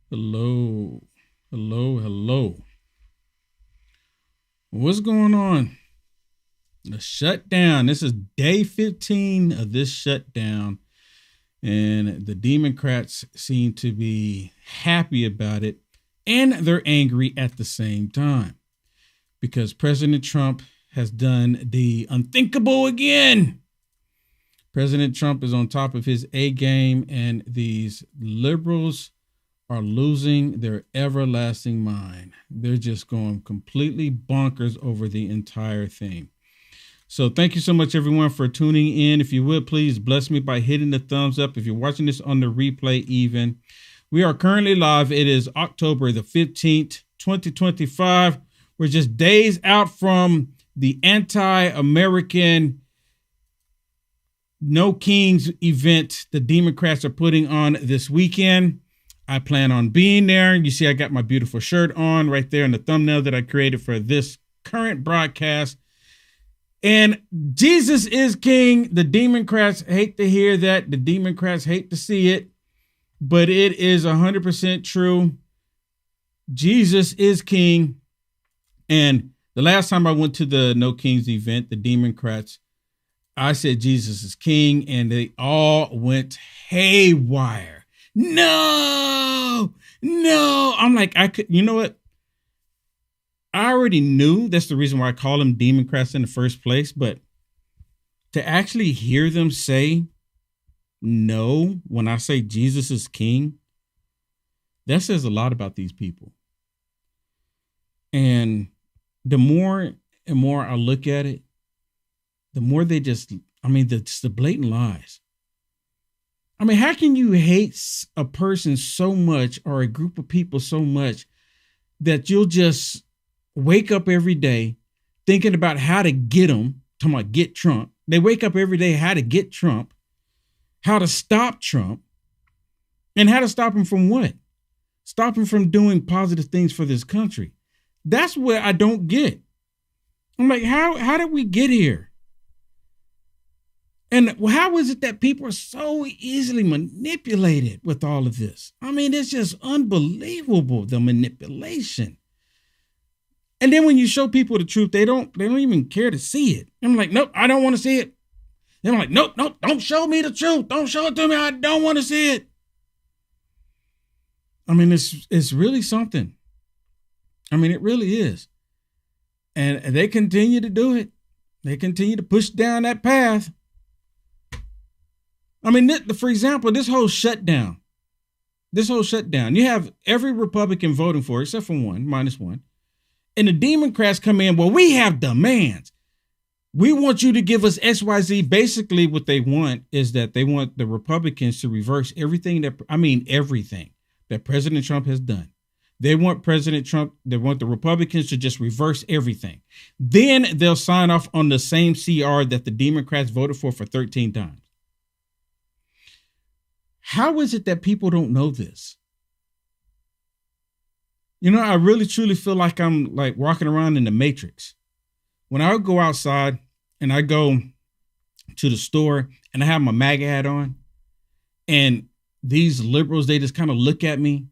Hello, hello. What's going on? The shutdown. This is day 15 of this shutdown, and the Democrats seem to be happy about it, and they're angry at the same time because President Trump has done the unthinkable again. President Trump is on top of his A game, and these liberals are losing their everlasting mind. They're just going completely bonkers over the entire thing. So thank you so much, everyone, for tuning in. If you would, please bless me by hitting the thumbs up. If you're watching this on the replay even, we are currently live. It is October the 15th, 2025. We're just days out from the anti-American No Kings event the Democrats are putting on this weekend. I plan on being there. You see, I got my beautiful shirt on right there in the thumbnail that I created for this current broadcast. And Jesus is king. The Democrats hate to hear that. The Democrats hate to see it. But it is 100% true. Jesus is king. And the last time I went to the No Kings event, the Democrats, I said Jesus is king, and they all went haywire. No. I'm like, you know what? I already knew that's the reason why I call them Democrats in the first place. But to actually hear them say no when I say Jesus is king, that says a lot about these people. And the more and more I look at it, the more they just, the blatant lies. How can you hate a person so much or a group of people so much that you'll just wake up every day thinking about how to get them, talking about get Trump. They wake up every day how to get Trump, how to stop Trump, and how to stop him from what? Stop him from doing positive things for this country. That's what I don't get. I'm like, how did we get here? And how is it that people are so easily manipulated with all of this? It's just unbelievable, the manipulation. And then when you show people the truth, they don't even care to see it. I'm like, nope, I don't want to see it. And I'm like, nope, don't show me the truth. Don't show it to me. I don't want to see it. It's really something. It really is. And they continue to do it. They continue to push down that path. For example, this whole shutdown, you have every Republican voting for it, except for one, minus one. And the Democrats come in, well, we have demands. We want you to give us XYZ. Basically, what they want is that they want the Republicans to reverse everything that President Trump has done. They want the Republicans to just reverse everything. Then they'll sign off on the same CR that the Democrats voted for 13 times. How is it that people don't know this? I really truly feel like I'm like walking around in the Matrix. When I go outside and I go to the store and I have my MAGA hat on, and these liberals, they just kind of look at me.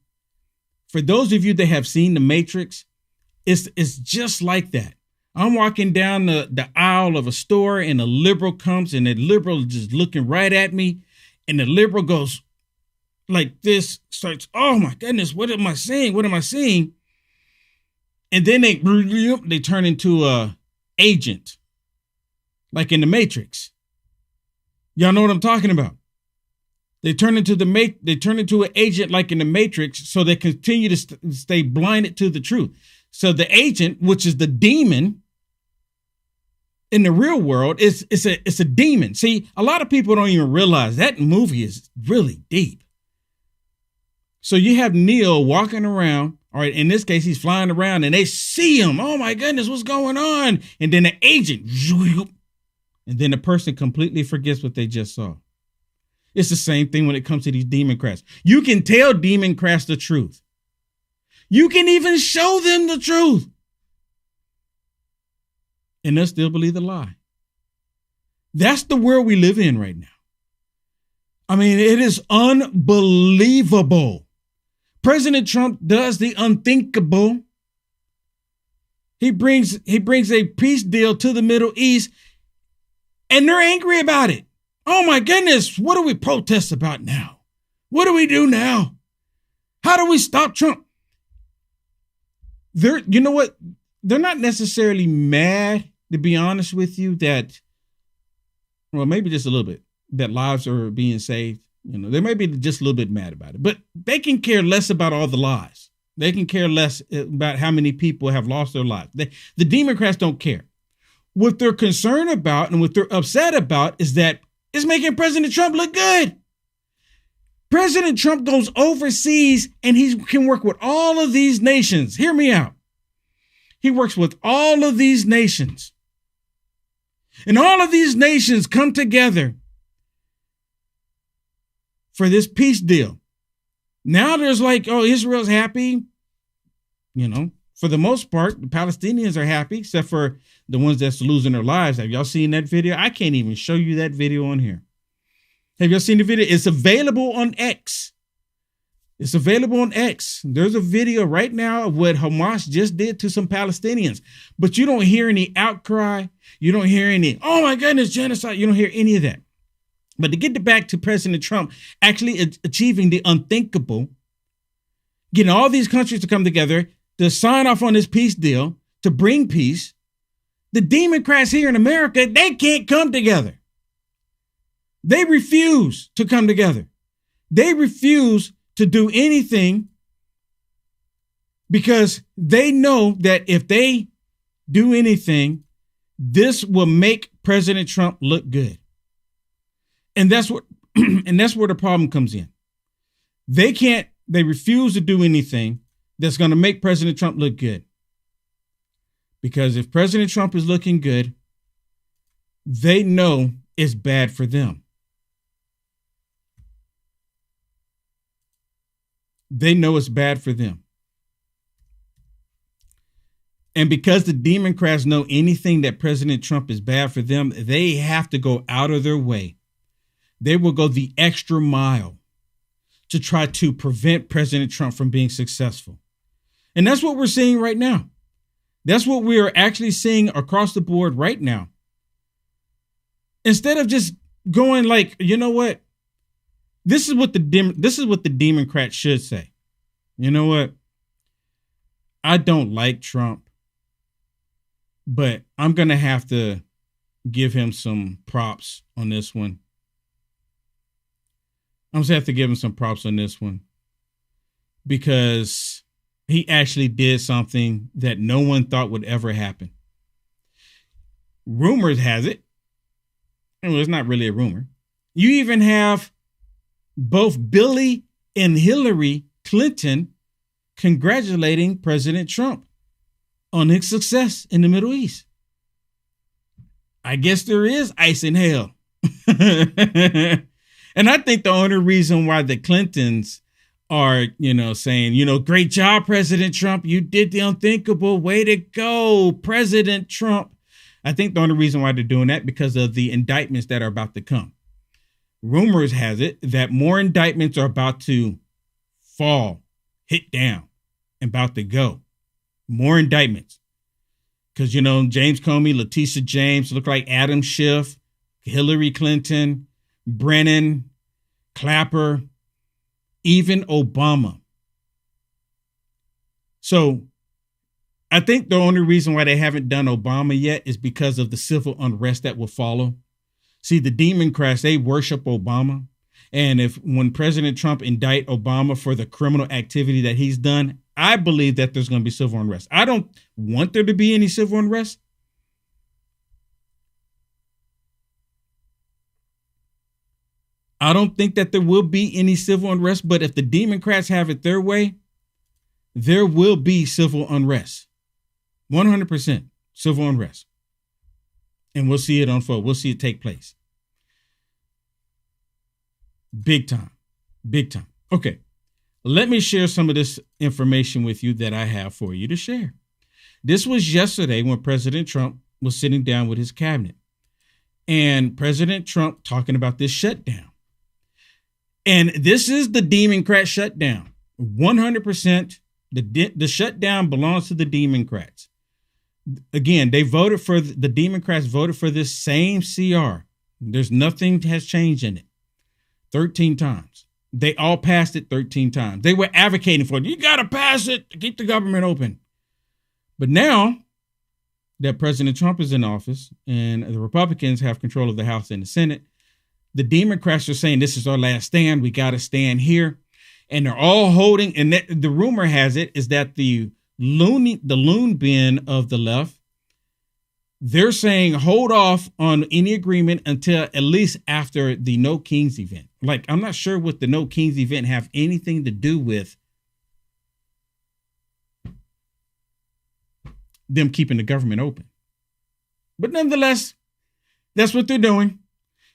For those of you that have seen the Matrix, it's just like that. I'm walking down the aisle of a store and a liberal comes, and the liberal is just looking right at me. And the liberal goes like this, starts, oh my goodness, what am I seeing? What am I seeing? And then they turn into a agent, like in the Matrix. Y'all know what I'm talking about. They turn into an agent like in the Matrix, so they continue to stay blinded to the truth. So the agent, which is the demon in the real world, it's a demon. See, a lot of people don't even realize that movie is really deep. So you have Neil walking around. All right, in this case, he's flying around and they see him. Oh my goodness, what's going on? And then the agent, and then the person completely forgets what they just saw. It's the same thing when it comes to these Democrats. You can tell Democrats the truth. You can even show them the truth. And they'll still believe the lie. That's the world we live in right now. It is unbelievable. President Trump does the unthinkable. He brings a peace deal to the Middle East, and they're angry about it. Oh my goodness, what do we protest about now? What do we do now? How do we stop Trump? You know what? They're not necessarily mad, to be honest with you, that, well, maybe just a little bit, that lives are being saved. You know, they may be just a little bit mad about it, but they can care less about all the lies. They can care less about how many people have lost their lives. The Democrats don't care. What they're concerned about and what they're upset about is that it's making President Trump look good. President Trump goes overseas and he can work with all of these nations. Hear me out. He works with all of these nations. And all of these nations come together for this peace deal. Now there's like, oh, Israel's happy. You know, for the most part, the Palestinians are happy, except for the ones that's losing their lives. Have y'all seen that video? I can't even show you that video on here. Have y'all seen the video? It's available on X. It's available on X. There's a video right now of what Hamas just did to some Palestinians, but you don't hear any outcry. You don't hear any, oh my goodness, genocide. You don't hear any of that. But to get back to President Trump actually achieving the unthinkable, getting all these countries to come together to sign off on this peace deal, to bring peace, the Democrats here in America, they can't come together. They refuse to come together. They refuse to do anything because they know that if they do anything, this will make President Trump look good. And that's what, and that's where the problem comes in. They refuse to do anything that's going to make President Trump look good. Because if President Trump is looking good, they know it's bad for them. They know it's bad for them. And because the Democrats know anything that President Trump is bad for them, they have to go out of their way. They will go the extra mile to try to prevent President Trump from being successful. And that's what we're seeing right now. That's what we are actually seeing across the board right now. Instead of just going like, you know what? This is what the Democrats should say. You know what? I don't like Trump, but I'm going to have to give him some props on this one. I'm going to have to give him some props on this one because he actually did something that no one thought would ever happen. Rumors has it, well, it's not really a rumor. You even have both Billy and Hillary Clinton congratulating President Trump on his success in the Middle East. I guess there is ice in hell. And I think the only reason why the Clintons are, saying, great job, President Trump. You did the unthinkable. Way to go, President Trump. I think the only reason why they're doing that because of the indictments that are about to come. Rumors has it that more indictments are about to fall, hit down, and about to go. More indictments. Because, James Comey, Letitia James, look like Adam Schiff, Hillary Clinton, Brennan, Clapper, even Obama. So I think the only reason why they haven't done Obama yet is because of the civil unrest that will follow. See, the Democrats, they worship Obama. And when President Trump indict Obama for the criminal activity that he's done, I believe that there's going to be civil unrest. I don't want there to be any civil unrest. I don't think that there will be any civil unrest, but if the Democrats have it their way, there will be civil unrest. 100% civil unrest. And we'll see it unfold. We'll see it take place. Big time. Big time. Okay. Let me share some of this information with you that I have for you to share. This was yesterday when President Trump was sitting down with his cabinet. And President Trump talking about this shutdown. And this is the Democrat shutdown. 100%. The shutdown belongs to the Democrats. Again, they voted for the Democrats voted for this same CR. There's nothing has changed in it. 13 times. They all passed it 13 times. They were advocating for it. You got to pass it to keep the government open. But now that President Trump is in office and the Republicans have control of the House and the Senate, the Democrats are saying this is our last stand. We got to stand here. And they're all holding. And the rumor has it is that the loon bin of the left, they're saying hold off on any agreement until at least after the No Kings event. Like, I'm not sure what the No Kings event have anything to do with them keeping the government open. But nonetheless, that's what they're doing.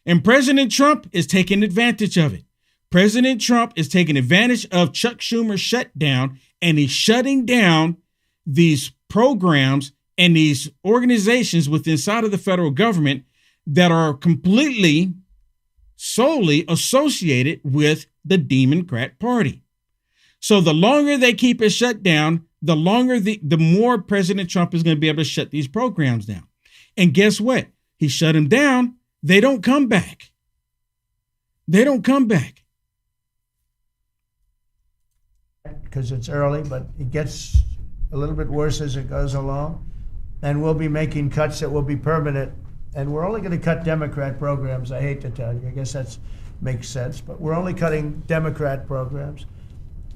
And President Trump is taking advantage of it. President Trump is taking advantage of Chuck Schumer's shutdown, and he's shutting down these programs and these organizations within inside of the federal government that are completely, solely associated with the Democrat Party. So the longer they keep it shut down, the more President Trump is going to be able to shut these programs down. And guess what? He shut them down. They don't come back. They don't come back. Because it's early, but it gets a little bit worse as it goes along. And we'll be making cuts that will be permanent. And we're only going to cut Democrat programs. I hate to tell you. I guess that makes sense. But we're only cutting Democrat programs.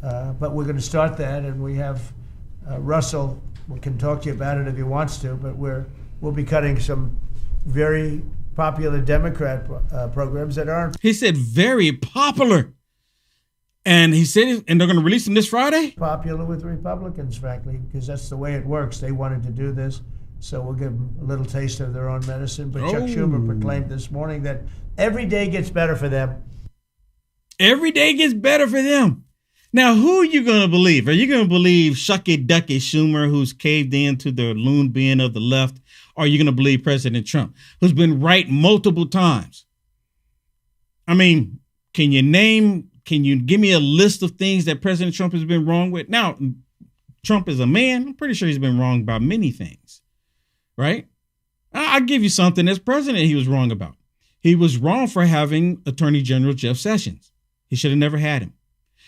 But we're going to start that. And we have Russell can talk to you about it if he wants to. But we'll be cutting some very popular Democrat programs that aren't. He said very popular. And he said, and they're going to release them this Friday? Popular with Republicans, frankly, because that's the way it works. They wanted to do this, so we'll give them a little taste of their own medicine. But Chuck Schumer proclaimed this morning that every day gets better for them. Every day gets better for them. Now, who are you going to believe? Are you going to believe Shucky Ducky Schumer, who's caved into the loon bin of the left? Or are you going to believe President Trump, who's been right multiple times? I mean, can you give me a list of things that President Trump has been wrong with? Now, Trump is a man. I'm pretty sure he's been wrong about many things, right? I'll give you something as president he was wrong about. He was wrong for having Attorney General Jeff Sessions. He should have never had him.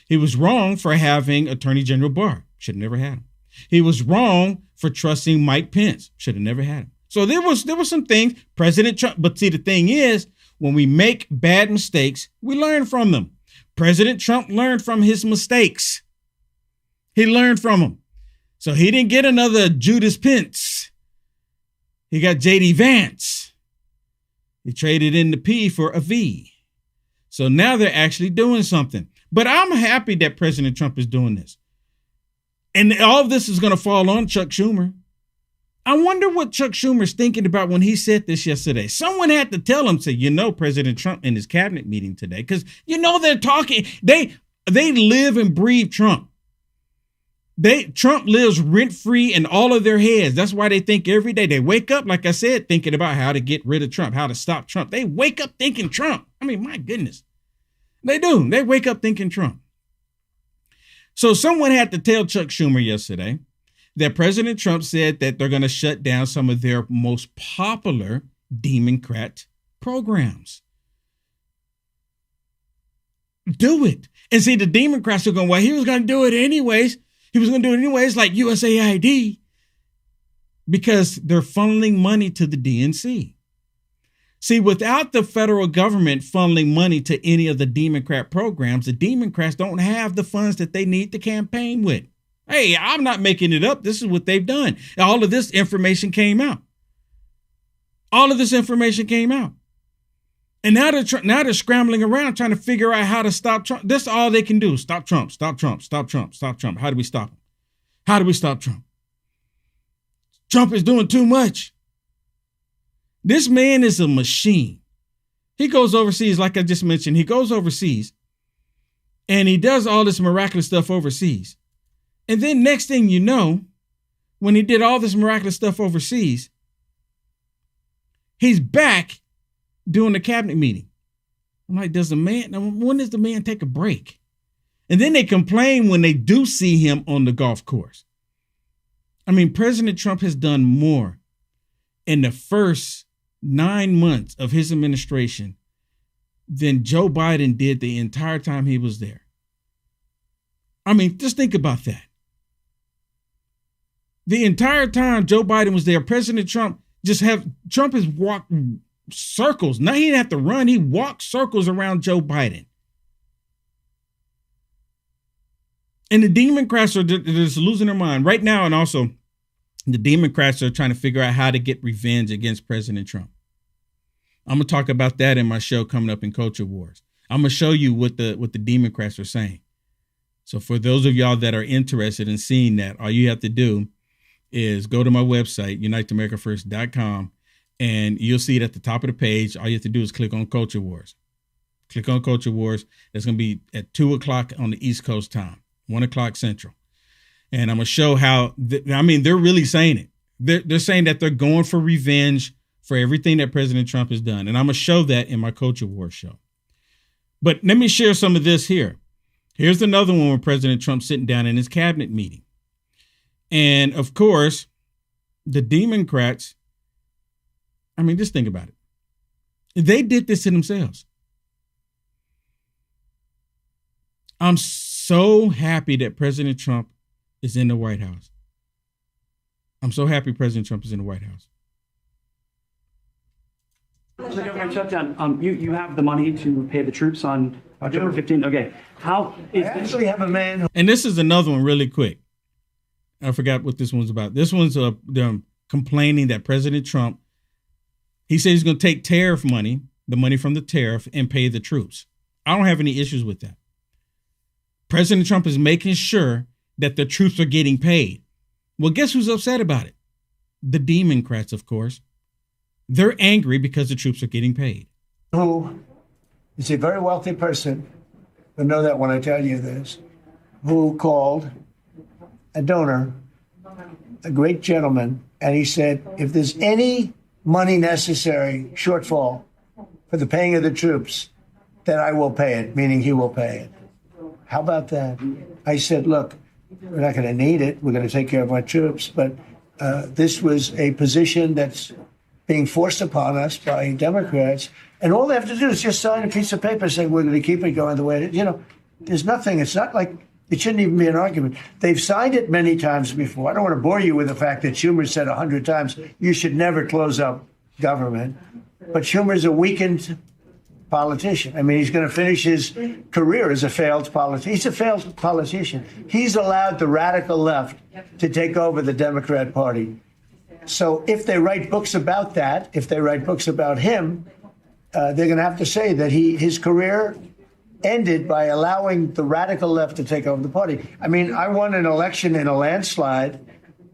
He was wrong for having Attorney General Barr. Should have never had him. He was wrong for trusting Mike Pence. Should have never had him. So there were some things President Trump. But see, the thing is, when we make bad mistakes, we learn from them. President Trump learned from his mistakes. He learned from them. So he didn't get another Judas Pence. He got J.D. Vance. He traded in the P for a V. So now they're actually doing something. But I'm happy that President Trump is doing this. And all of this is going to fall on Chuck Schumer. I wonder what Chuck Schumer's thinking about when he said this yesterday. Someone had to tell him, say, President Trump in his cabinet meeting today, because, they're talking. They live and breathe Trump. Trump lives rent-free in all of their heads. That's why they think every day. They wake up, like I said, thinking about how to get rid of Trump, how to stop Trump. They wake up thinking Trump. I mean, my goodness. They do. They wake up thinking Trump. So someone had to tell Chuck Schumer yesterday that President Trump said that they're going to shut down some of their most popular Democrat programs. Do it. And see, the Democrats are going, well, he was going to do it anyways. He was going to do it anyways, like USAID, because they're funneling money to the DNC. See, without the federal government funneling money to any of the Democrat programs, the Democrats don't have the funds that they need to campaign with. Hey, I'm not making it up. This is what they've done. All of this information came out. All of this information came out. And now they're scrambling around trying to figure out how to stop Trump. That's all they can do. Stop Trump, stop Trump, stop Trump, stop Trump. How do we stop him? How do we stop Trump? Trump is doing too much. This man is a machine. He goes overseas, like I just mentioned. He goes overseas and he does all this miraculous stuff overseas. And then next thing you know, when he did all this miraculous stuff overseas, he's back doing the cabinet meeting. I'm like, when does the man take a break? And then they complain when they do see him on the golf course. I mean, President Trump has done more in the first 9 months of his administration than Joe Biden did the entire time he was there. I mean, just think about that. The entire time Joe Biden was there, President Trump has walked circles. Now he didn't have to run. He walked circles around Joe Biden. And the Democrats are just losing their mind right now. And also the Democrats are trying to figure out how to get revenge against President Trump. I'm going to talk about that in my show coming up in Culture Wars. I'm going to show you what the Democrats are saying. So for those of y'all that are interested in seeing that, all you have to do is go to my website, uniteamericafirst.com, and you'll see it at the top of the page. All you have to do is click on Culture Wars. Click on Culture Wars. That's going to be at 2 o'clock on the East Coast time, 1 o'clock Central. And I'm going to show how, they're really saying it. They're saying that they're going for revenge for everything that President Trump has done. And I'm going to show that in my Culture Wars show. But let me share some of this here. Here's another one with President Trump sitting down in his cabinet meeting. And of course, the Democrats, just think about it. They did this to themselves. I'm so happy that President Trump is in the White House. I'm so happy President Trump is in the White House. The government shutdown. You have the money to pay the troops on October 15th. Okay. I actually have a man. And this is another one really quick. I forgot what this one's about. This one's them complaining that President Trump, he said he's going to take tariff money, the money from the tariff, and pay the troops. I don't have any issues with that. President Trump is making sure that the troops are getting paid. Well, guess who's upset about it? The Democrats, of course. They're angry because the troops are getting paid. Who is a very wealthy person, you'll know that when I tell you this, who called a donor, a great gentleman, and he said, if there's any money necessary, shortfall for the paying of the troops, then I will pay it, meaning he will pay it. How about that? I said, look, we're not going to need it. We're going to take care of our troops. But this was a position that's being forced upon us by Democrats. And all they have to do is just sign a piece of paper saying we're going to keep it going the way it is. There's nothing. It's not like it shouldn't even be an argument. They've signed it many times before. I don't want to bore you with the fact that Schumer said 100 times, you should never close up government. But Schumer's a weakened politician. He's going to finish his career as a failed politician. He's a failed politician. He's allowed the radical left to take over the Democrat Party. So if they write books about that, if they write books about him, they're going to have to say that his career ended by allowing the radical left to take over the party. I won an election in a landslide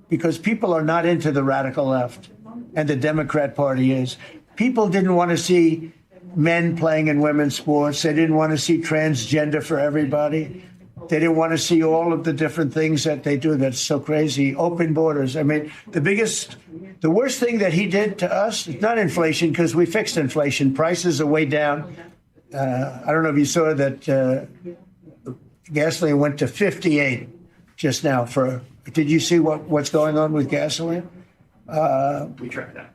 because people are not into the radical left, and the Democrat Party is. People didn't want to see men playing in women's sports. They didn't want to see transgender for everybody. They didn't want to see all of the different things that they do that's so crazy. Open borders. The worst thing that he did to us is not inflation, because we fixed inflation. Prices are way down. I don't know if you saw that gasoline went to 58 just now. Did you see what's going on with gasoline? We tracked that.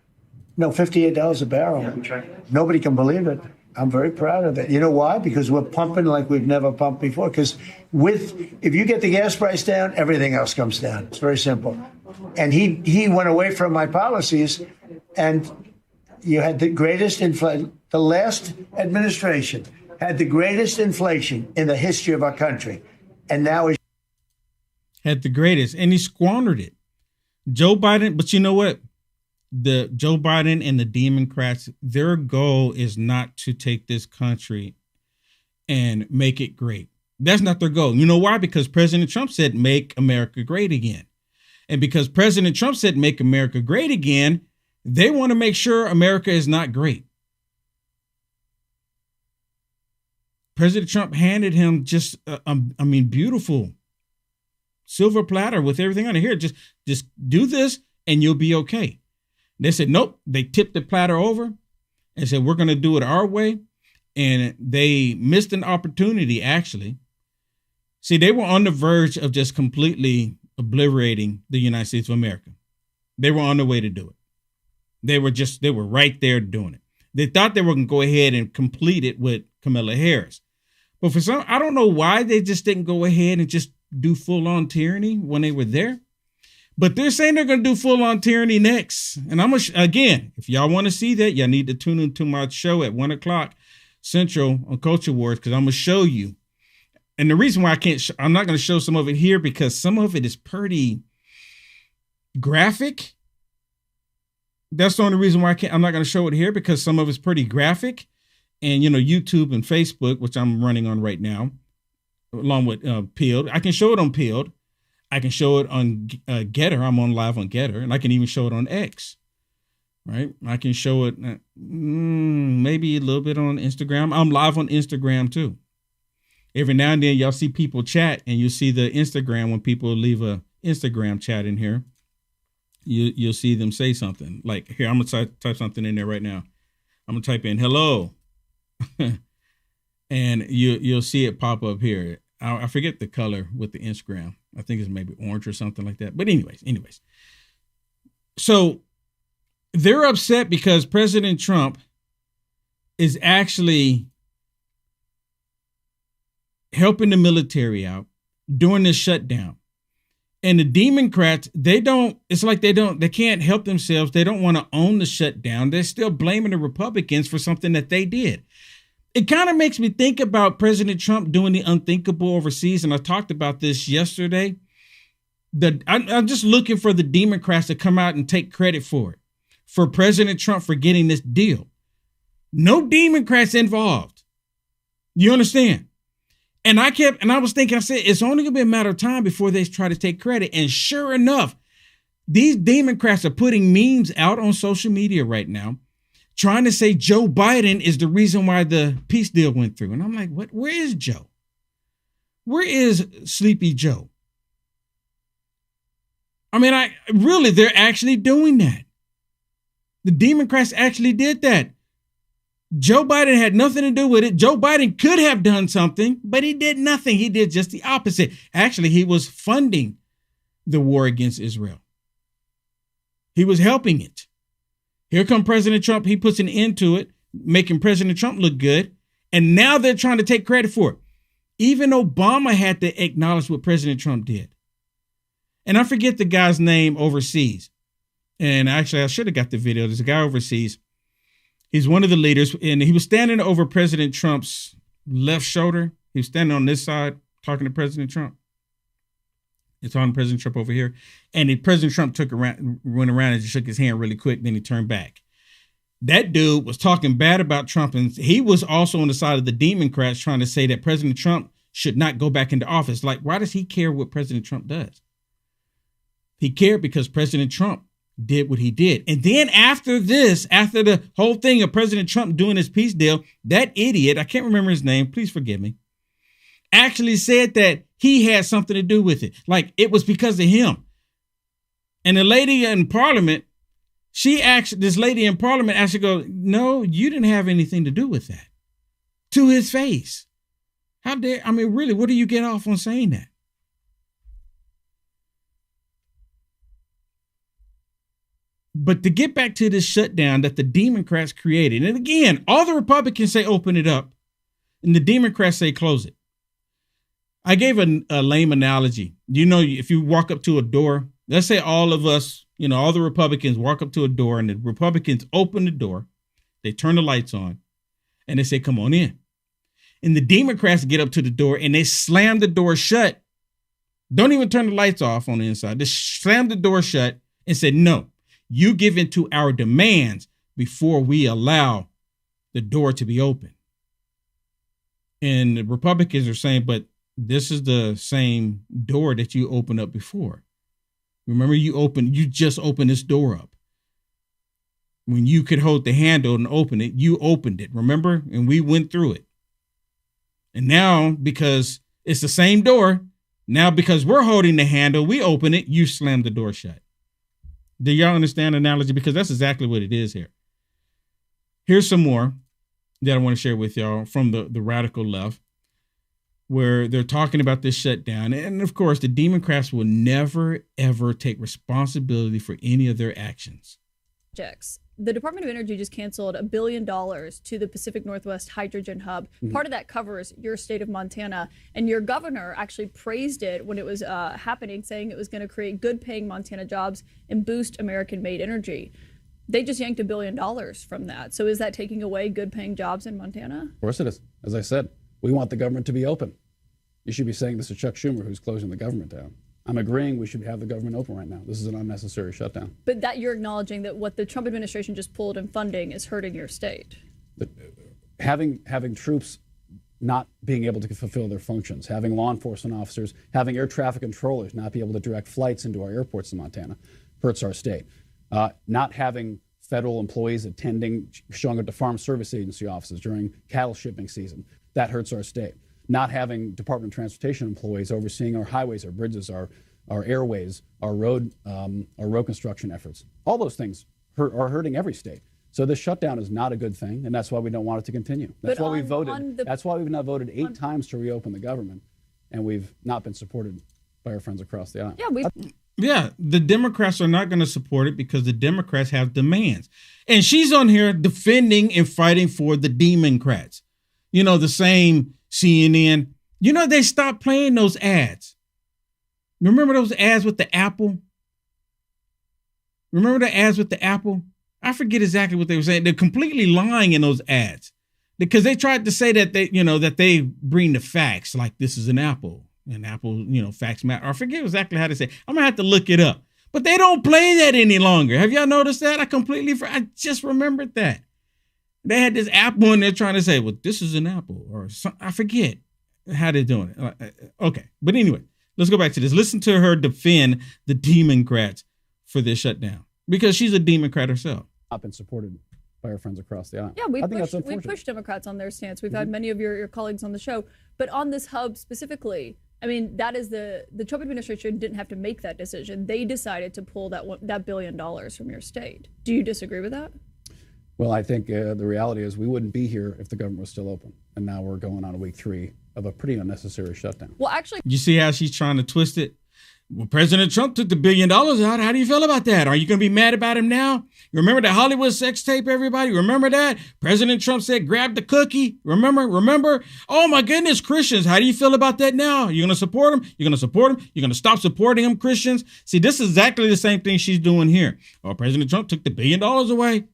No, $58 a barrel. Yeah, we tracked that. Nobody can believe it. I'm very proud of it. You know why? Because we're pumping like we've never pumped before. Because if you get the gas price down, everything else comes down. It's very simple. And he went away from my policies, and you had the greatest inflation. The last administration had the greatest inflation in the history of our country, and now is had the greatest, and he squandered it. Joe Biden, but you know what? The Joe Biden and the Democrats, their goal is not to take this country and make it great. That's not their goal. You know why? Because President Trump said, make America great again. And because President Trump said, make America great again, they want to make sure America is not great. President Trump handed him just, beautiful silver platter with everything on it. Here, just do this and you'll be okay. They said, nope. They tipped the platter over and said, we're going to do it our way. And they missed an opportunity, actually, See, they were on the verge of just completely obliterating the United States of America. They were on the way to do it. They were right there doing it. They thought they were going to go ahead and complete it with Kamala Harris. But for some, I don't know why they just didn't go ahead and just do full on tyranny when they were there. But they're saying they're going to do full on tyranny next. And again, if y'all want to see that, y'all need to tune into my show at 1:00 Central on Culture Wars, because I'm going to show you. And the reason why I'm not going to show some of it here, because some of it is pretty graphic. That's the only reason why I'm not going to show it here, because some of it's pretty graphic. And, YouTube and Facebook, which I'm running on right now, along with Peeled. I can show it on Peeled. I can show it on Getter. I'm on live on Getter. And I can even show it on X. Right? I can show it maybe a little bit on Instagram. I'm live on Instagram too. Every now and then y'all see people chat, and you see the Instagram when people leave a Instagram chat in here. You'll see them say something. Like, here, I'm going to type something in there right now. I'm going to type in hello. And you'll see it pop up here. I forget the color with the Instagram. I think it's maybe orange or something like that. But anyways. So they're upset because President Trump is actually helping the military out during this shutdown. And the Democrats, they can't help themselves. They don't want to own the shutdown. They're still blaming the Republicans for something that they did. It kind of makes me think about President Trump doing the unthinkable overseas. And I talked about this yesterday. I'm just looking for the Democrats to come out and take credit for it, for President Trump for getting this deal. No Democrats involved. You understand? And I was thinking, I said, it's only going to be a matter of time before they try to take credit. And sure enough, these Democrats are putting memes out on social media right now, trying to say Joe Biden is the reason why the peace deal went through. And I'm like, what? Where is Joe? Where is Sleepy Joe? I mean, they're actually doing that. The Democrats actually did that. Joe Biden had nothing to do with it. Joe Biden could have done something, but he did nothing. He did just the opposite. Actually, he was funding the war against Israel. He was helping it. Here come President Trump. He puts an end to it, making President Trump look good. And now they're trying to take credit for it. Even Obama had to acknowledge what President Trump did. And I forget the guy's name overseas. And actually, I should have got the video. There's a guy overseas. He's one of the leaders, and he was standing over President Trump's left shoulder. He was standing on this side talking to President Trump. It's on President Trump over here. And President Trump went around and shook his hand really quick. Then he turned back. That dude was talking bad about Trump. And he was also on the side of the Democrats trying to say that President Trump should not go back into office. Like, why does he care what President Trump does? He cared because President Trump did what he did. And then after the whole thing of President Trump doing his peace deal, that idiot, I can't remember his name, please forgive me, actually said that he had something to do with it. Like it was because of him. And the lady in Parliament, this lady in Parliament actually goes, no, you didn't have anything to do with that. To his face. How dare, I mean, really, what do you get off on saying that? But to get back to this shutdown that the Democrats created, and again, all the Republicans say open it up, and the Democrats say close it. I gave a lame analogy. If you walk up to a door, let's say all of us, all the Republicans walk up to a door, and the Republicans open the door, they turn the lights on, and they say, come on in. And the Democrats get up to the door, and they slam the door shut. Don't even turn the lights off on the inside. They slam the door shut and say, no. You give in to our demands before we allow the door to be open. And the Republicans are saying, but this is the same door that you opened up before. Remember, you just opened this door up. When you could hold the handle and open it, you opened it, remember? And we went through it. And now, because it's the same door, now because we're holding the handle, we open it, you slam the door shut. Do y'all understand the analogy? Because that's exactly what it is here. Here's some more that I want to share with y'all from the radical left. where they're talking about this shutdown. And of course, the Democrats will never, ever take responsibility for any of their actions. The Department of Energy just canceled $1 billion to the Pacific Northwest Hydrogen Hub. Part of that covers your state of Montana. And your governor actually praised it when it was happening, saying it was going to create good paying Montana jobs and boost American made energy. They just yanked $1 billion from that. So is that taking away good paying jobs in Montana? Of course it is. As I said, we want the government to be open. You should be saying this to Chuck Schumer, who's closing the government down. I'm agreeing we should have the government open right now. This is an unnecessary shutdown. But that you're acknowledging that what the Trump administration just pulled in funding is hurting your state. Having troops not being able to fulfill their functions, having law enforcement officers, having air traffic controllers not be able to direct flights into our airports in Montana hurts our state. Not having federal employees attending, showing up to Farm Service Agency offices during cattle shipping season, that hurts our state. Not having Department of Transportation employees overseeing our highways, our bridges, our airways, our road construction efforts. All those things are hurting every state. So this shutdown is not a good thing, and that's why we don't want it to continue. That's why we voted. That's why we've now voted 8 times to reopen the government, and we've not been supported by our friends across the aisle. Yeah, the Democrats are not going to support it because the Democrats have demands. And she's on here defending and fighting for the Democrats. You know, the same CNN. You know, they stopped playing those ads. Remember those ads with the apple? Remember the ads with the apple? I forget exactly what they were saying. They're completely lying in those ads because they tried to say that they bring the facts, like this is an apple. And Apple, facts matter. I forget exactly how to say it. I'm going to have to look it up. But they don't play that any longer. Have y'all noticed that? I just remembered that. They had this apple and they're trying to say, well, this is an apple. Or I forget how they're doing it. Okay. But anyway, let's go back to this. Listen to her defend the Democrats for this shutdown. Because she's a Democrat herself. Not been supported by our friends across the aisle. Yeah, we pushed Democrats on their stance. We've had many of your colleagues on the show. But on this hub specifically, I mean, that is the Trump administration didn't have to make that decision. They decided to pull that $1 billion from your state. Do you disagree with that? Well, I think the reality is we wouldn't be here if the government was still open. And now we're going on week 3 of a pretty unnecessary shutdown. Well, actually, you see how she's trying to twist it? Well, President Trump took the $1 billion out. How do you feel about that? Are you going to be mad about him now? You remember the Hollywood sex tape, everybody? Remember that? President Trump said, grab the cookie. Remember? Oh, my goodness, Christians. How do you feel about that now? You're going to support him? You're going to support him? You're going to stop supporting him, Christians? See, this is exactly the same thing she's doing here. Oh, President Trump took the $1 billion away.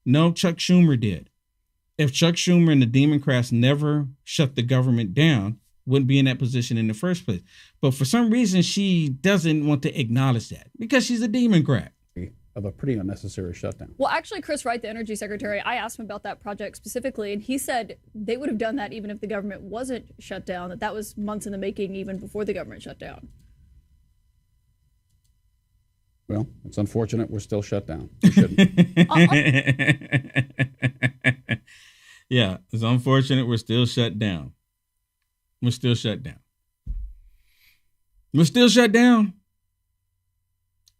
No, Chuck Schumer did. If Chuck Schumer and the Democrats never shut the government down, wouldn't be in that position in the first place. But for some reason, she doesn't want to acknowledge that because she's a Democrat. Of a pretty unnecessary shutdown. Well, actually, Chris Wright, the energy secretary, I asked him about that project specifically, and he said they would have done that even if the government wasn't shut down, that was months in the making even before the government shut down. Well, it's unfortunate we're still shut down. We shouldn't. Yeah, it's unfortunate we're still shut down. We're still shut down. We're still shut down.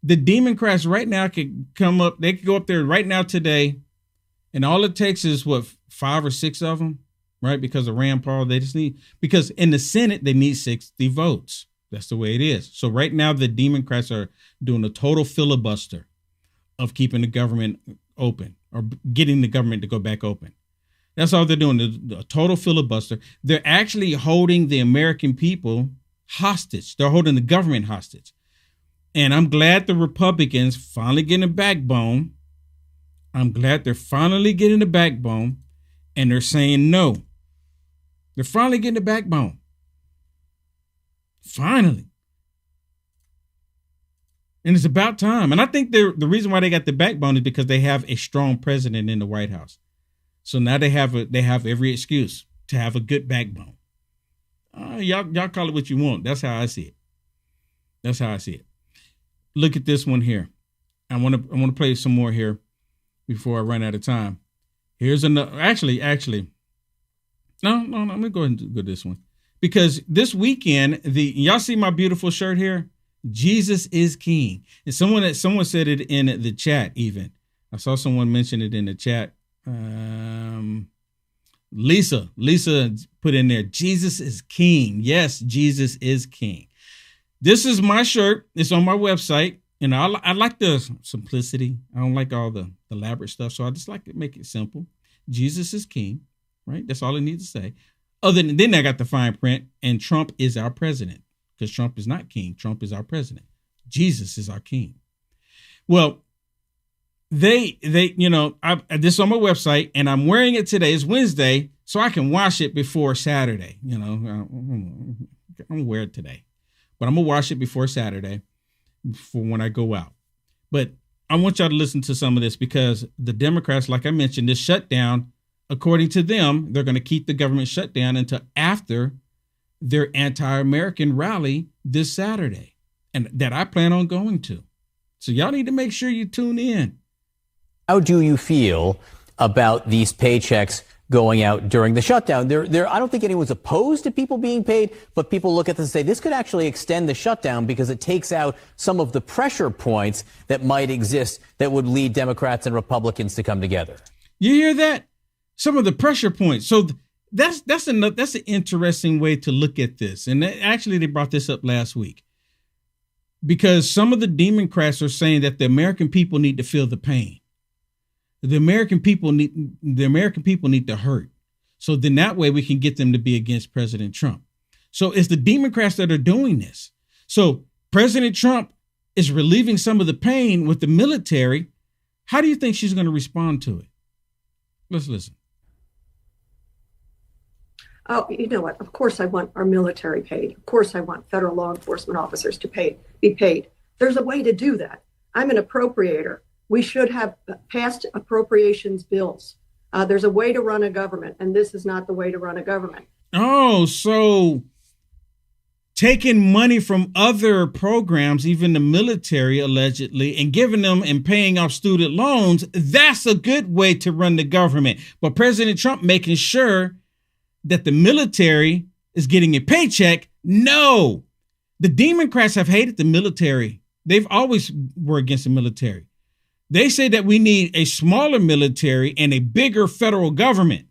The Democrats right now could come up. They could go up there right now today. And all it takes is 5 or 6 of them, right? Because of Rand Paul, because in the Senate, they need 60 votes. That's the way it is. So right now, the Democrats are doing a total filibuster of keeping the government open or getting the government to go back open. That's all they're doing, a total filibuster. They're actually holding the American people hostage. They're holding the government hostage. And I'm glad the Republicans finally getting a backbone. I'm glad they're finally getting a backbone and they're saying no. They're finally getting a backbone. Finally. And it's about time. And I think the reason why they got the backbone is because they have a strong president in the White House. So now they have every excuse to have a good backbone. Y'all call it what you want. That's how I see it. Look at this one here. I want to play some more here before I run out of time. Here's another. Actually, no. I'm gonna go ahead and go this one because this weekend y'all see my beautiful shirt here. Jesus is King, and someone said it in the chat. Even I saw someone mention it in the chat. Lisa put in there, Jesus is king. Yes, Jesus is king. This is my shirt. It's on my website. And I like the simplicity. I don't like all the elaborate stuff. So I just like to make it simple. Jesus is king, right? That's all I need to say. Other than then I got the fine print, and Trump is our president, because Trump is not king. Trump is our president. Jesus is our king. Well, this is on my website, and I'm wearing it today. It's Wednesday, so I can wash it before Saturday. I'm gonna wear it today, but I'm gonna wash it before Saturday for when I go out. But I want y'all to listen to some of this, because the Democrats, like I mentioned, this shutdown, according to them, they're going to keep the government shut down until after their anti-American rally this Saturday, and that I plan on going to. So y'all need to make sure you tune in. How do you feel about these paychecks going out during the shutdown? I don't think anyone's opposed to people being paid, but people look at this and say this could actually extend the shutdown because it takes out some of the pressure points that might exist that would lead Democrats and Republicans to come together. You hear that? Some of the pressure points. So that's an interesting way to look at this. And actually, they brought this up last week, because some of the Democrats are saying that the American people need to feel the pain. The American people need to hurt. So then that way we can get them to be against President Trump. So it's the Democrats that are doing this. So President Trump is relieving some of the pain with the military. How do you think she's going to respond to it? Let's listen. Oh, you know what? Of course I want our military paid. Of course I want federal law enforcement officers to be paid. There's a way to do that. I'm an appropriator. We should have passed appropriations bills. There's a way to run a government, and this is not the way to run a government. Oh, so taking money from other programs, even the military allegedly, and giving them and paying off student loans, that's a good way to run the government. But President Trump making sure that the military is getting a paycheck? No. The Democrats have hated the military. They've always were against the military. They say that we need a smaller military and a bigger federal government.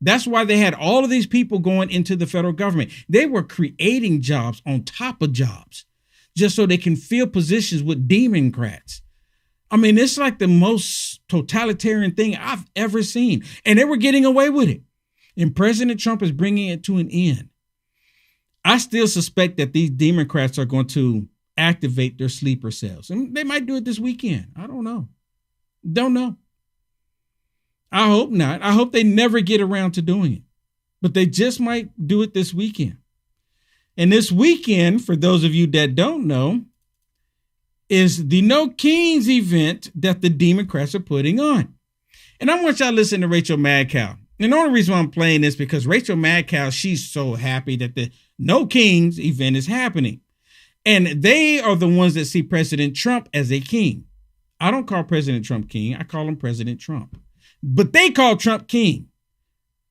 That's why they had all of these people going into the federal government. They were creating jobs on top of jobs just so they can fill positions with Democrats. I mean, it's like the most totalitarian thing I've ever seen. And they were getting away with it. And President Trump is bringing it to an end. I still suspect that these Democrats are going to activate their sleeper cells. And they might do it this weekend. I don't know. Don't know. I hope not. I hope they never get around to doing it. But they just might do it this weekend. And this weekend, for those of you that don't know, is the No Kings event that the Democrats are putting on. And I want y'all to listen to Rachel Maddow. And the only reason why I'm playing this because Rachel Maddow, she's so happy that the No Kings event is happening. And they are the ones that see President Trump as a king. I don't call President Trump king. I call him President Trump. But they call Trump king.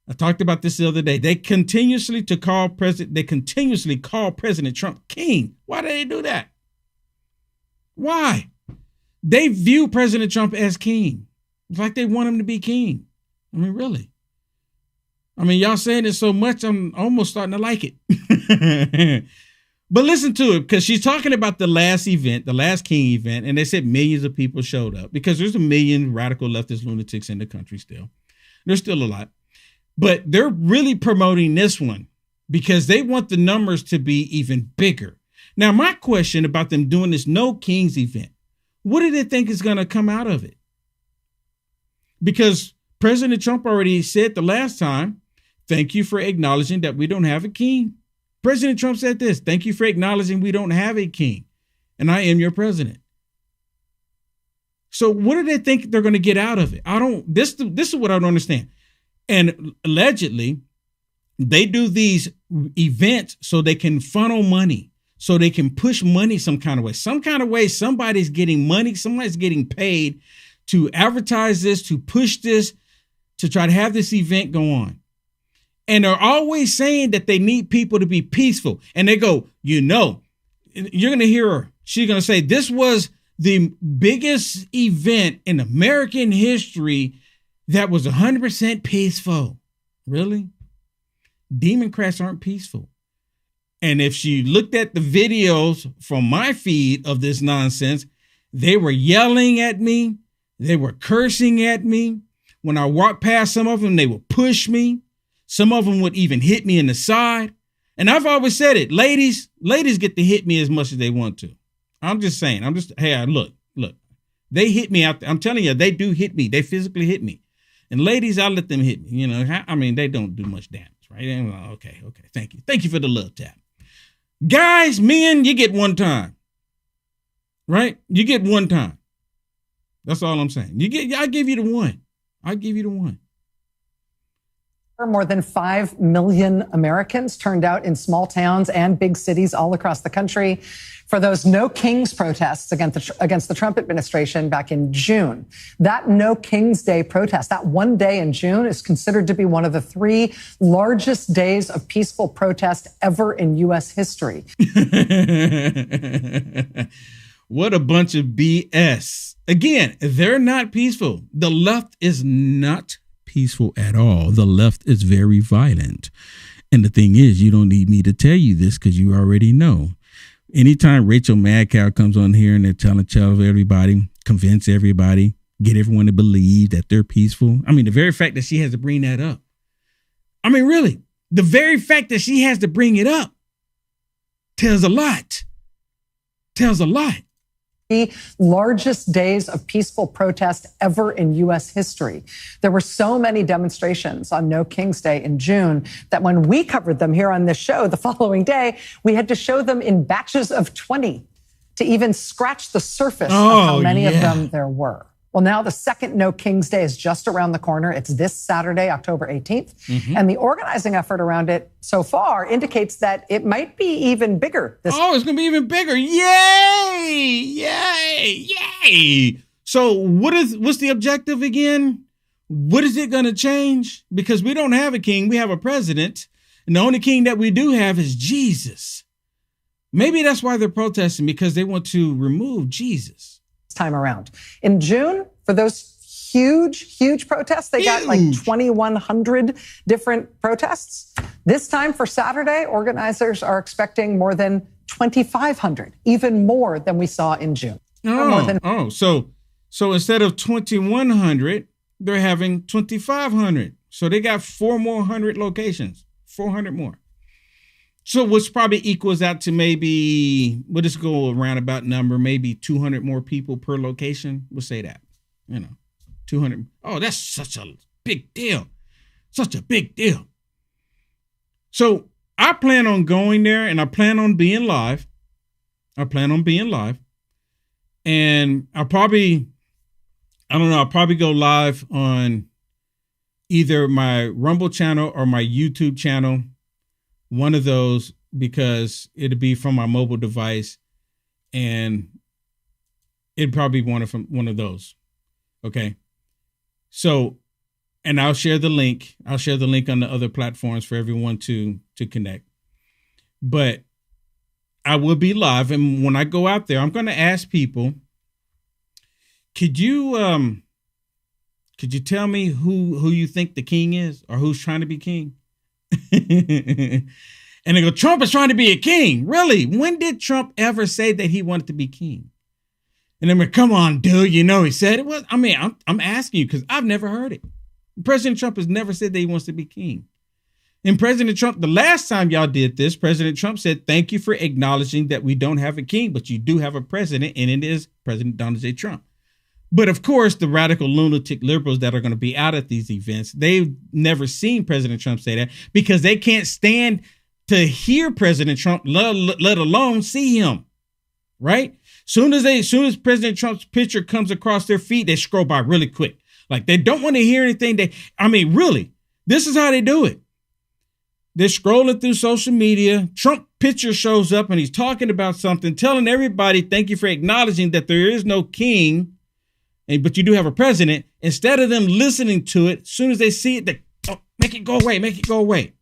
I talked about this the other day. They continuously call President Trump king. Why do they do that? Why? They view President Trump as king. It's like they want him to be king. I mean, really. I mean, y'all saying it so much, I'm almost starting to like it. But listen to it, because she's talking about the last event, the last King event, and they said millions of people showed up because there's a million radical leftist lunatics in the country still. There's still a lot. But they're really promoting this one because they want the numbers to be even bigger. Now, my question about them doing this No Kings event, what do they think is going to come out of it? Because President Trump already said the last time, thank you for acknowledging that we don't have a king. President Trump said this, thank you for acknowledging we don't have a king, and I am your president. So what do they think they're going to get out of it? This is what I don't understand. And allegedly, they do these events so they can funnel money, so they can push money some kind of way. Some kind of way, somebody's getting money, somebody's getting paid to advertise this, to push this, to try to have this event go on. And they're always saying that they need people to be peaceful. And they go, you're going to hear her. She's going to say, this was the biggest event in American history that was 100% peaceful. Really? Democrats aren't peaceful. And if she looked at the videos from my feed of this nonsense, they were yelling at me. They were cursing at me. When I walked past some of them, they would push me. Some of them would even hit me in the side. And I've always said it, ladies get to hit me as much as they want to. I'm just saying, hey, look, they hit me out there. I'm telling you, they do hit me. They physically hit me. And ladies, I let them hit me. You know, I mean, they don't do much damage, right? Okay. Thank you. Thank you for the love tap. Guys, men, you get one time, right? You get one time. That's all I'm saying. I give you the one. I give you the one. More than 5 million Americans turned out in small towns and big cities all across the country for those No Kings protests against the Trump administration back in June. That No Kings Day protest, that one day in June, is considered to be one of the 3 largest days of peaceful protest ever in U.S. history. What a bunch of BS. Again, they're not peaceful. The left is not peaceful at all. The left is very violent. And the thing is, you don't need me to tell you this because you already know. Anytime Rachel Madcow comes on here and they're telling everybody, convince everybody, get everyone to believe that they're peaceful. I mean, the very fact that she has to bring that up. I mean, really, the very fact that she has to bring it up tells a lot. Tells a lot. The largest days of peaceful protest ever in U.S. history. There were so many demonstrations on No Kings Day in June that when we covered them here on this show the following day, we had to show them in batches of 20 to even scratch the surface of how many of them there were. Well, now the second No Kings Day is just around the corner. It's this Saturday, October 18th. Mm-hmm. And the organizing effort around it so far indicates that it might be even bigger. It's going to be even bigger. Yay! Yay! Yay! So what's the objective again? What is it going to change? Because we don't have a king. We have a president. And the only king that we do have is Jesus. Maybe that's why they're protesting, because they want to remove Jesus. Time around. In June, for those huge protests, they got like 2,100 different protests. This time for Saturday, organizers are expecting more than 2,500, even more than we saw in June. So instead of 2,100, they're having 2,500. So they got 400 locations, 400 more. So which probably equals out to maybe, we'll just go a roundabout number, maybe 200 more people per location. We'll say that, 200. Oh, that's such a big deal. Such a big deal. So I plan on going there, and I plan on being live. And I'll probably go live on either my Rumble channel or my YouTube channel. One of those, because it'd be from my mobile device, and it'd probably be one of those. Okay. So, and I'll share the link. I'll share the link on the other platforms for everyone to connect. But I will be live, and when I go out there, I'm going to ask people, could you tell me who you think the king is, or who's trying to be king? And they go, Trump is trying to be a king. Really? When did Trump ever say that he wanted to be king? And then we're, come on, dude, he said it was. I mean, I'm asking you because I've never heard it. President Trump has never said that he wants to be king. And President Trump, the last time y'all did this, President Trump said, thank you for acknowledging that we don't have a king, but you do have a president, and it is President Donald J. Trump. But of course, the radical lunatic liberals that are going to be out at these events, they've never seen President Trump say that because they can't stand to hear President Trump, let alone see him. Right? Soon as President Trump's picture comes across their feed, they scroll by really quick. Like they don't want to hear anything. Really, this is how they do it. They're scrolling through social media. Trump picture shows up and he's talking about something, telling everybody, thank you for acknowledging that there is no king. But you do have a president. Instead of them listening to it, as soon as they see it, they make it go away.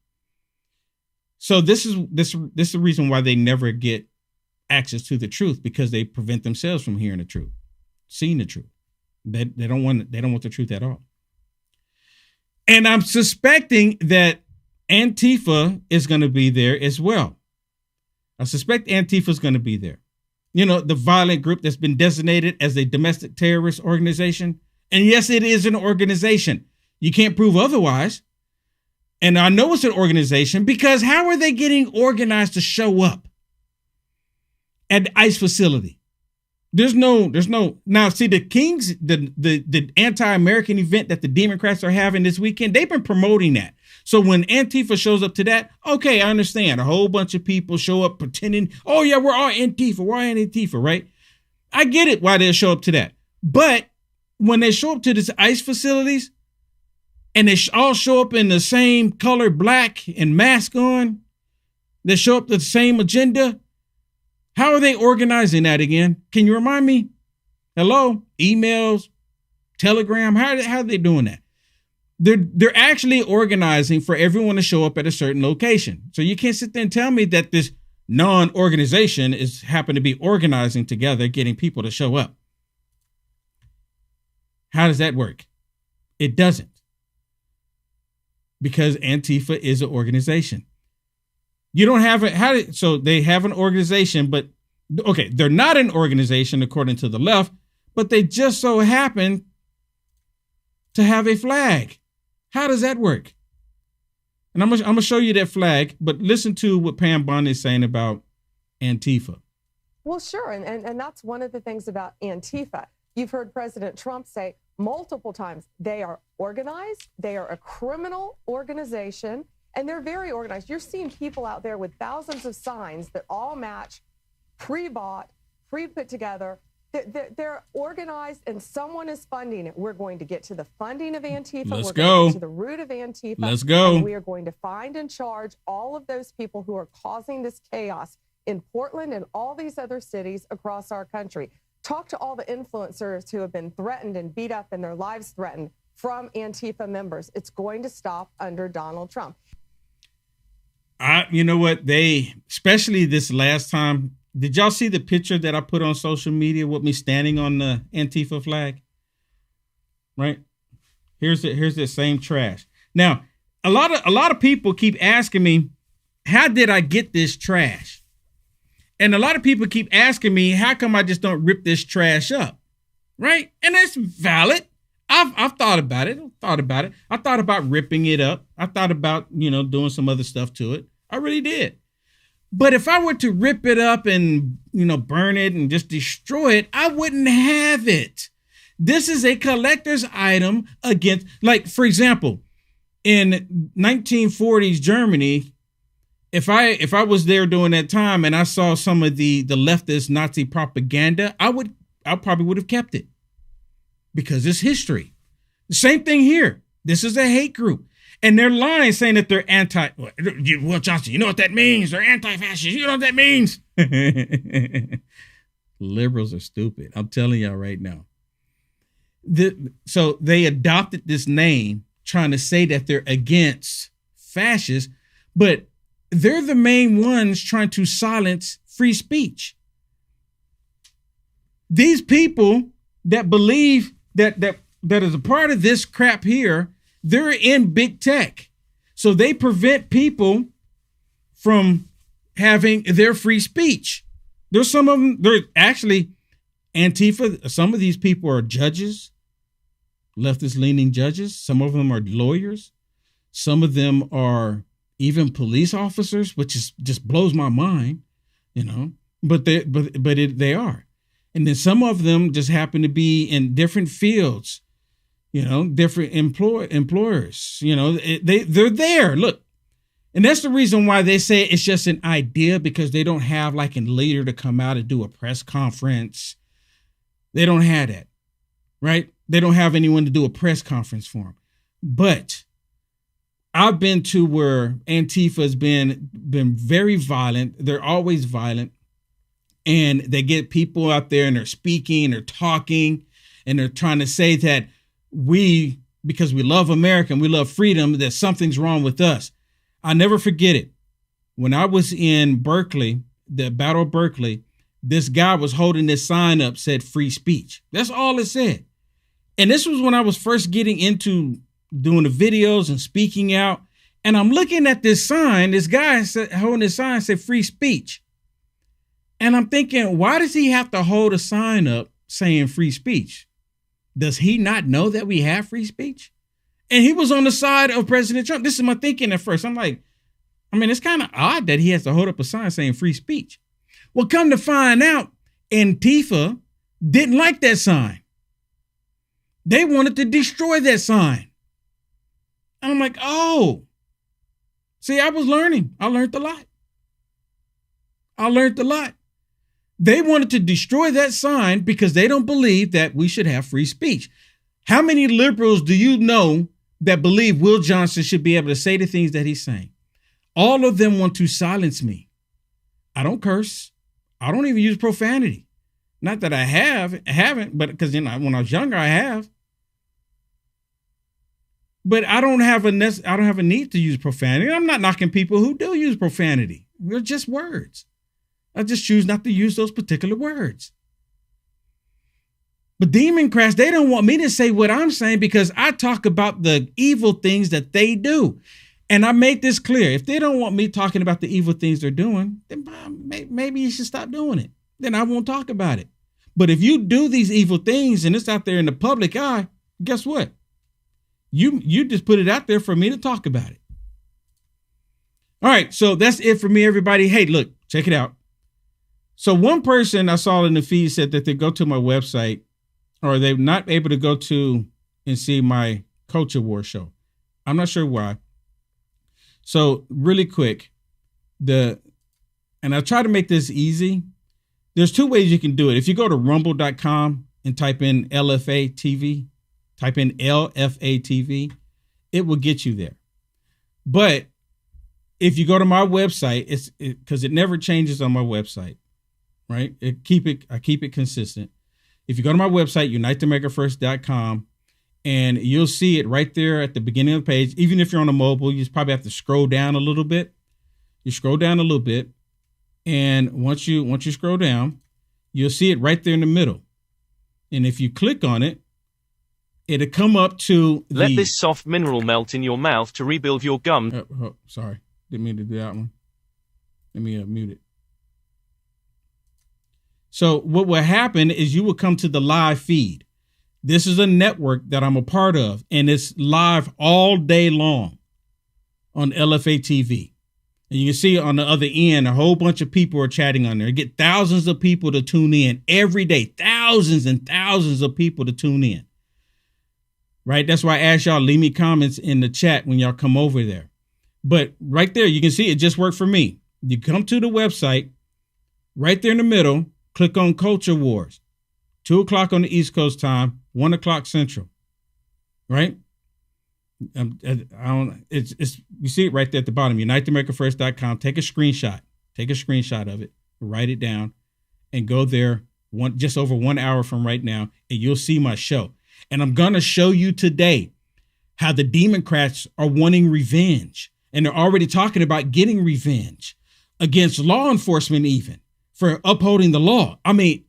So this is the reason why they never get access to the truth, because they prevent themselves from hearing the truth, seeing the truth. They don't want the truth at all. And I'm suspecting that Antifa is going to be there as well. I suspect Antifa is going to be there. You know, the violent group that's been designated as a domestic terrorist organization. And yes, it is an organization. You can't prove otherwise. And I know it's an organization because how are they getting organized to show up at the ICE facility? There's no, now see the Kings, the anti-American event that the Democrats are having this weekend, they've been promoting that. So when Antifa shows up to that, okay, I understand. A whole bunch of people show up pretending, oh yeah, we're all Antifa, right? I get it why they'll show up to that. But when they show up to these ICE facilities and they all show up in the same color, black and mask on, they show up to the same agenda. How are they organizing that again? Can you remind me? Hello? Emails, Telegram, how are they doing that? They're actually organizing for everyone to show up at a certain location. So you can't sit there and tell me that this non-organization is happen to be organizing together, getting people to show up. How does that work? It doesn't. Because Antifa is an organization. You don't have it. So they have an organization, but okay, they're not an organization according to the left, but they just so happen to have a flag. How does that work? And I'm gonna show you that flag, but listen to what Pam Bondi is saying about Antifa. Well, sure, and that's one of the things about Antifa. You've heard President Trump say multiple times they are organized, they are a criminal organization, and they're very organized. You're seeing people out there with thousands of signs that all match, pre-bought, pre-put together. They're organized and someone is funding it. We're going to get to the funding of Antifa. Let's We're go. going to get to the root of Antifa. Let's go. And we are going to find and charge all of those people who are causing this chaos in Portland and all these other cities across our country. Talk to all the influencers who have been threatened and beat up and their lives threatened from Antifa members. It's going to stop under Donald Trump. You know what? Especially this last time, did y'all see the picture that I put on social media with me standing on the Antifa flag? Right? Here's the same trash. Now, a lot of people keep asking me, how did I get this trash? And a lot of people keep asking me, how come I just don't rip this trash up? Right? And that's valid. I've thought about it. I thought about ripping it up. I thought about, doing some other stuff to it. I really did. But if I were to rip it up and, burn it and just destroy it, I wouldn't have it. This is a collector's item against, like, for example, in 1940s Germany, if I was there during that time and I saw some of the leftist Nazi propaganda, I probably would have kept it because it's history. The same thing here. This is a hate group. And they're lying saying that they're Will Johnson, you know what that means? They're anti-fascist. You know what that means? Liberals are stupid. I'm telling y'all right now. So they adopted this name trying to say that they're against fascists, but they're the main ones trying to silence free speech. These people that believe that is a part of this crap here, they're in big tech. So they prevent people from having their free speech. There's some of them, they're actually Antifa. Some of these people are judges, leftist leaning judges. Some of them are lawyers. Some of them are even police officers, which just blows my mind, but they are. And then some of them just happen to be in different fields, different employers, they're there. Look. And that's the reason why they say it's just an idea, because they don't have like a leader to come out and do a press conference. They don't have that, right? They don't have anyone to do a press conference for them. But I've been to where Antifa has been very violent. They're always violent. And they get people out there and they're speaking and they're talking and they're trying to say that because we love America and we love freedom, that something's wrong with us. I'll never forget it. When I was in Berkeley, the Battle of Berkeley, this guy was holding this sign up, said free speech. That's all it said. And this was when I was first getting into doing the videos and speaking out. And I'm looking at this sign. This guy holding this sign said free speech. And I'm thinking, why does he have to hold a sign up saying free speech? Does he not know that we have free speech? And he was on the side of President Trump. This is my thinking at first. I'm like, I mean, it's kind of odd that he has to hold up a sign saying free speech. Well, come to find out, Antifa didn't like that sign. They wanted to destroy that sign. And I'm like, oh, see, I was learning. I learned a lot. They wanted to destroy that sign because they don't believe that we should have free speech. How many liberals do you know that believe Will Johnson should be able to say the things that he's saying? All of them want to silence me. I don't curse. I don't even use profanity. Not that I haven't, but because when I was younger, I have. But I don't have a need to use profanity. I'm not knocking people who do use profanity. They're just words. I just choose not to use those particular words. But Democrats, they don't want me to say what I'm saying because I talk about the evil things that they do. And I make this clear. If they don't want me talking about the evil things they're doing, then maybe you should stop doing it. Then I won't talk about it. But if you do these evil things and it's out there in the public eye, guess what? You just put it out there for me to talk about it. All right, so that's it for me, everybody. Hey, look, check it out. So one person I saw in the feed said that they go to my website or they're not able to go to and see my Culture War show. I'm not sure why. So really quick, and I try to make this easy. There's two ways you can do it. If you go to rumble.com and type in LFA TV, it will get you there. But if you go to my website, because it never changes on my website, right? I keep it consistent. If you go to my website, unitetheamericafirst.com, and you'll see it right there at the beginning of the page. Even if you're on a mobile, you probably have to scroll down a little bit. You scroll down a little bit, and once you scroll down, you'll see it right there in the middle. And if you click on it, it'll come up to Let this soft mineral melt in your mouth to rebuild your gum. Sorry, didn't mean to do that one. Let me mute it. So what will happen is you will come to the live feed. This is a network that I'm a part of, and it's live all day long on LFA TV. And you can see on the other end, a whole bunch of people are chatting on there. You get thousands of people to tune in every day, thousands and thousands of people to tune in. Right? That's why I ask y'all, leave me comments in the chat when y'all come over there. But right there, you can see it just worked for me. You come to the website, right there in the middle, click on Culture Wars. 2 o'clock on the East Coast time, 1 o'clock Central, right? You see it right there at the bottom, unitetheamericafirst.com. Take a screenshot of it, write it down, and go there just over 1 hour from right now, and you'll see my show. And I'm going to show you today how the Democrats are wanting revenge, and they're already talking about getting revenge against law enforcement even for upholding the law. I mean,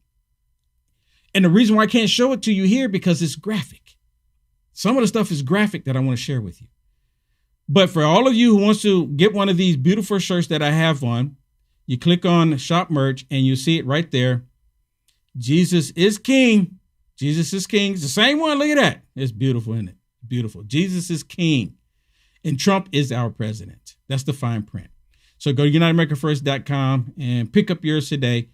and the reason why I can't show it to you here because it's graphic. Some of the stuff is graphic that I want to share with you. But for all of you who wants to get one of these beautiful shirts that I have on, you click on shop merch and you see it right there. Jesus is King. Jesus is King. It's the same one. Look at that. It's beautiful, isn't it? Beautiful. Jesus is King. And Trump is our president. That's the fine print. So go to uniteamericafirst.com and pick up yours today.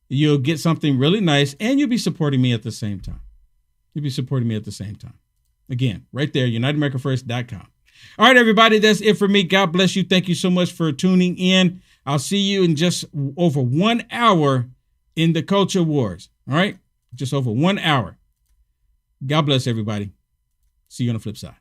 You'll get something really nice, and you'll be supporting me at the same time. Again, right there, uniteamericafirst.com. All right, everybody, that's it for me. God bless you. Thank you so much for tuning in. I'll see you in just over 1 hour in the Culture Wars. All right, just over 1 hour. God bless everybody. See you on the flip side.